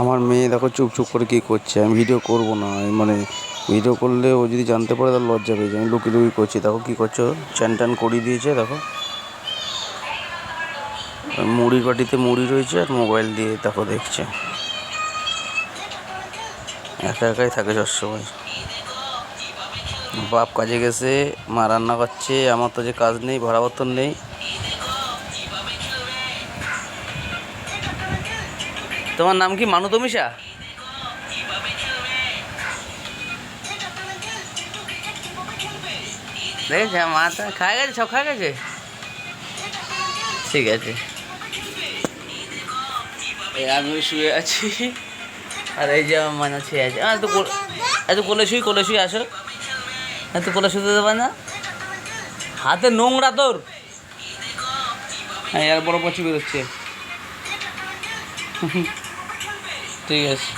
আমার মেয়ে দেখো চুপ চুপ করে কী করছে। আমি ভিডিও করব না, মানে ভিডিও করলে ও যদি জানতে পারে তাহলে লজ্জা পেয়ে যায়। আমি লুকিয়ে লুকিয়ে করছি। দেখো কী করছো, চ্যান ট্যান করিয়ে দিয়েছে। দেখো মুড়ির বাটিতে মুড়ি রয়েছে আর মোবাইল দিয়ে দেখো দেখছে। একা একাই থাকে সবসময়। বাপ কাজে গেছে, মা রান্না করছে, আমার তো যে কাজ নেই, ভাড়া বেতন নেই। তোমার নাম কি মানুতমিশা? দেখেছে মাটা খায় গেছে, সব খায় গেছে। ঠিক আছে, এই আমিও শুয়ে আছি আর এই যে আমার মানে ছেয়ে আছে। এত কোলে শুই আসো। এত কোলে শুতে দেবে না, হাতে নোংরা তোর। হ্যাঁ, আর বড় পচি বেরোচ্ছে। ঠিক আছে।